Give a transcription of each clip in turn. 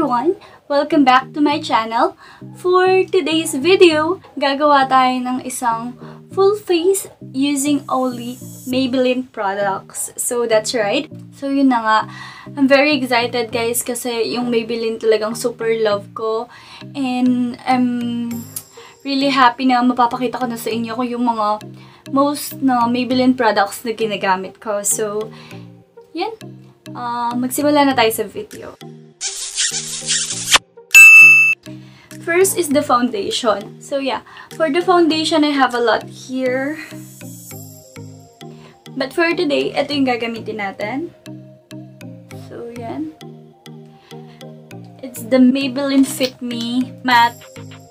everyone! Welcome back to my channel. For today's video, gagawa tayo ng isang full face using only Maybelline products. So that's right. So yun na nga. I'm very excited guys kasi yung Maybelline talagang super love ko. And I'm really happy na mapapakita ko na sa inyo kung yung mga most na Maybelline products na ginagamit ko. So, yan. Magsimula na tayo sa video. First is the foundation. So yeah, for the foundation, I have a lot here. But for today, ito yung gagamitin natin. So yan. It's the Maybelline Fit Me Matte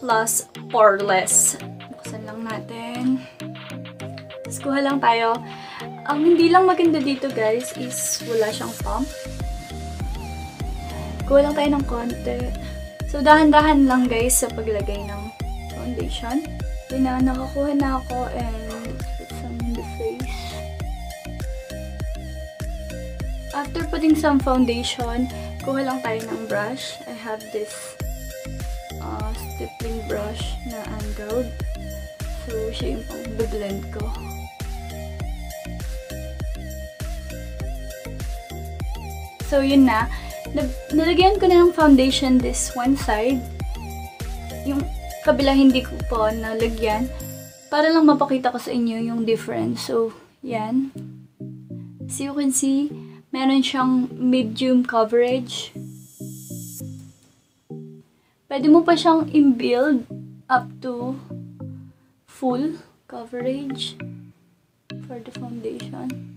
Plus Poreless. Buksan lang natin. Tapos kuha lang tayo. Ang hindi lang maganda dito guys is wala siyang pump. Kuha lang tayo ng konti. So dahan-dahan lang guys sa paglagay ng foundation. Then nakakuha na ako and put some in the face. After putting some foundation, kuha lang tayo ng brush. I have this stippling brush na angled. So siya yung pang blend ko. So, yun na. Nalagyan ko na ng foundation this one side. Yung kabila hindi ko po nalagyan. Para lang mapakita ko sa inyo yung difference. So, yan. As you can see, meron siyang medium coverage. Pwede mo pa siyang i-build up to full coverage for the foundation.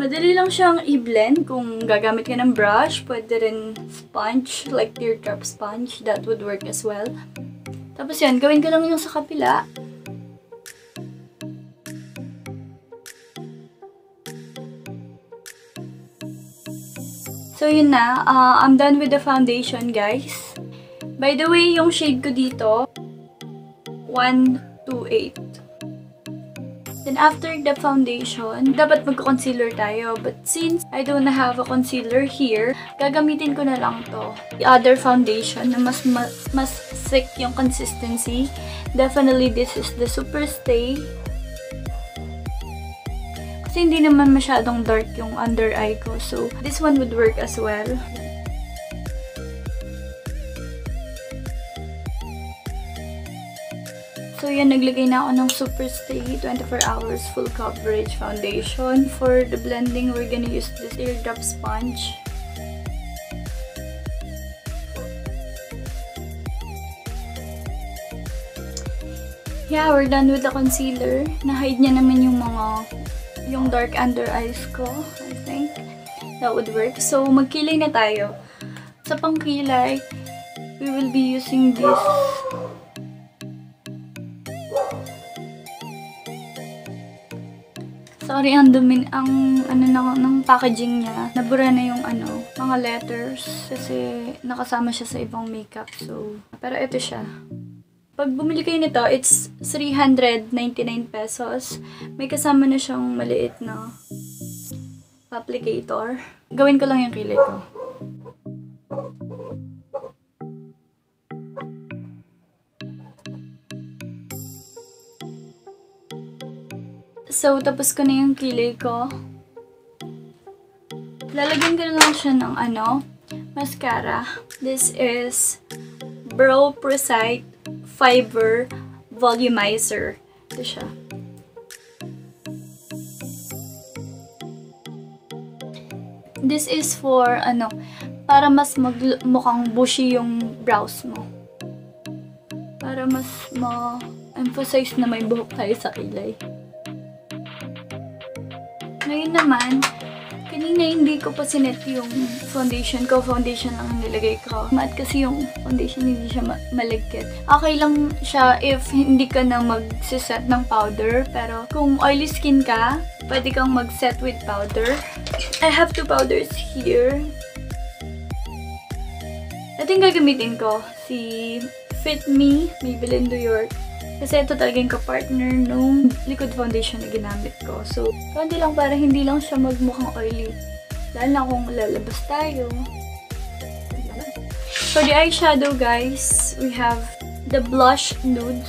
Madali lang siyang i-blend kung gagamit ka ng brush. Pwede rin sponge, like teardrop sponge. That would work as well. Tapos yan, gawin ko lang yung sa kapila. So yun na, I'm done with the foundation guys. By the way, yung shade ko dito, 128. Then after the foundation, dapat magko-concealer tayo. But since I don't have a concealer here, gagamitin ko na lang to. The other foundation na mas thick yung consistency. Definitely this is the Superstay. Kasi hindi naman masyadong dark yung under eye ko. So this one would work as well. So yan, naglagay na ako ng Superstay 24 hours full coverage foundation. For the blending, we're gonna use this teardrop sponge. Yeah, we're done with the concealer. Na-hide niya naman yung dark under eyes ko. I think that would work. So magkilay na tayo. Sa pangkilay, we will be using this sorry, ang dumi, ng packaging niya. Nabura na yung mga letters kasi nakasama siya sa ibang makeup. So, pero ito siya. Pag bumili kayo nito, it's 399 pesos. May kasama na siyang maliit na applicator. Gawin ko lang yung kilay ko. So, tapos ko na yung kilay ko. Lalagyan ko na lang siya ng mascara. This is Brow Precise Fiber Volumizer. Ito siya. This is for, para mas mukhang bushy yung brows mo. Para mas ma-emphasize na may buhok tayo sa kilay. Ngayon naman, kanina hindi ko pa sinet yung foundation ko. Foundation lang ang nilagay ko. Matte kasi yung foundation, hindi siya malagkit. Okay lang siya if hindi ka na mag-set ng powder. Pero kung oily skin ka, pwede kang mag-set with powder. I have two powders here. Ito yung gagamitin ko. Si Fit Me, Maybelline New York. Kasi ito talaga yung kapartner nung liquid foundation na ginamit ko. So, konti lang para hindi lang siya magmukhang oily. Lalo na kung lalabas tayo. For the eyeshadow, guys, we have the Blush Nudes.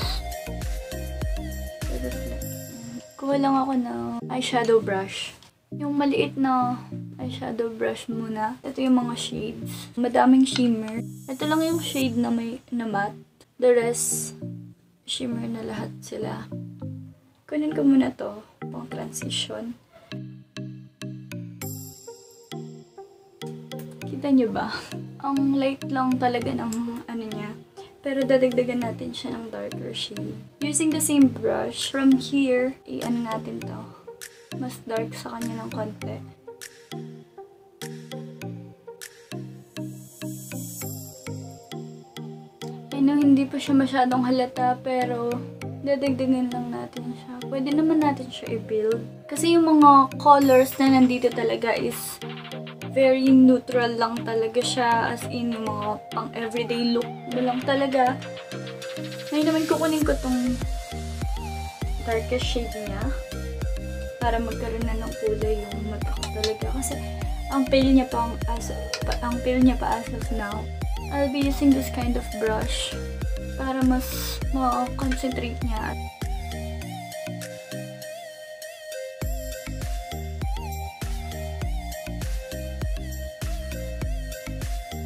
Kuha lang ako ng eyeshadow brush. Yung maliit na eyeshadow brush muna. Ito yung mga shades. Madaming shimmer. Ito lang yung shade na may na matte. The rest, shimmer na lahat sila. Kunin ko muna to pang transition. Kita nyo ba? Ang light lang talaga ng ano niya. Pero dadagdagan natin siya ng darker shade. Using the same brush, from here, i-ano natin to. Mas dark sa kanya ng konti. I know hindi pa siya masyadong halata, pero dadagdagan lang natin siya. Pwede naman natin siya i-build. Kasi yung mga colors na nandito talaga is very neutral lang talaga siya, as in yung mga pang everyday look mo lang talaga. Ngayon naman kukunin ko tong darkest shade niya para magkaroon na ng kulay yung mata ko talaga. Kasi ang pale niya pa as of now. I'll be using this kind of brush para mas ma-concentrate niya.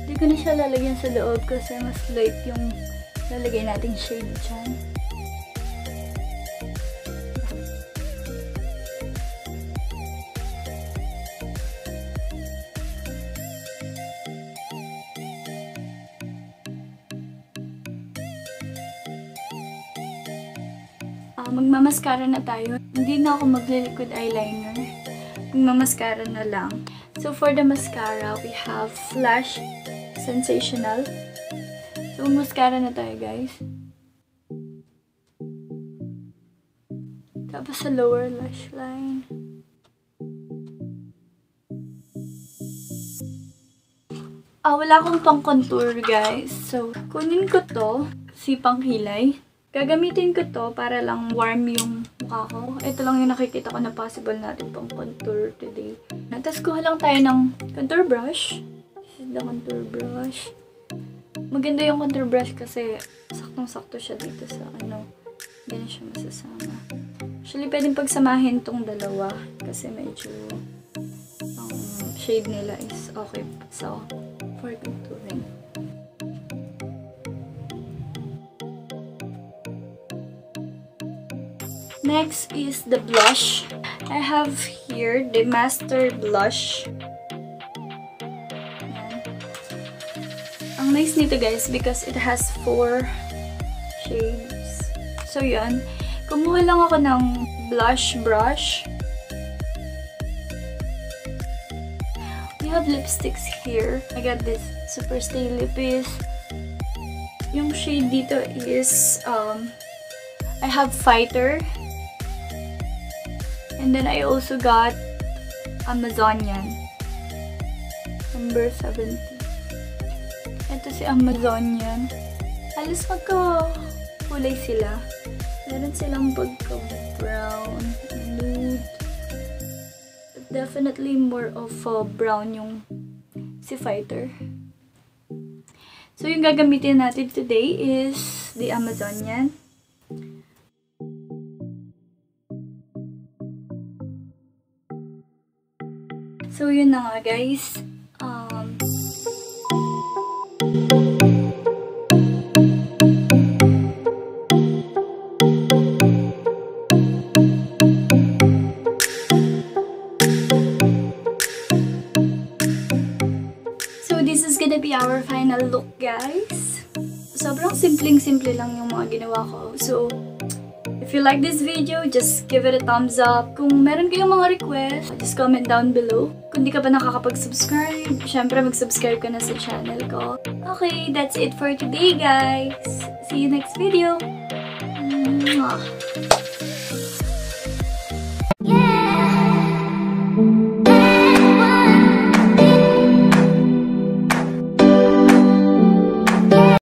Hindi ko na siya lalagyan sa loob kasi mas light yung lalagay nating shade dyan. Magmamaskara na tayo. Hindi na ako magle-liquid eyeliner. Magmamaskara na lang. So for the mascara, we have Flash Sensational. So mascara na tayo, guys. Tapos sa lower lash line. Wala akong pang contour, guys. So kunin ko to, si pang hilay. Gagamitin ko to para lang warm yung mukha ko. Ito lang yung nakikita ko na possible natin pang contour today. Tapos kuha lang tayo ng contour brush. This is the contour brush. Maganda yung contour brush kasi saktong-sakto siya dito sa ano. Hindi na siya masasama. Actually, pwedeng pagsamahin tong dalawa kasi medyo shade nila is okay. So, for contouring. Next is the blush. I have here the Master Blush. Ayan. Ang nice nito, guys, because it has 4 shades. So yun, kumuha lang ako ng blush brush. We have lipsticks here. I got this Super Stay Lippies. Yung shade dito is I have Fighter. And then I also got Amazonian. Number 70. Ito si Amazonian. Halos magka-kulay sila. Meron silang pagka-brown, nude. But definitely more of brown yung si Fighter. So yung gagamitin natin today is the Amazonian. So, yun na nga, guys. So, this is gonna be our final look, guys. Sobrang simpleng-simple lang yung mga ginawa ko. So, if you like this video, just give it a thumbs up. Kung meron kayong mga request, just comment down below. Kung di ka pa nakakapag-subscribe, syempre mag-subscribe ka na sa channel ko. Okay, that's it for today, guys. See you next video. Mwah. Yeah!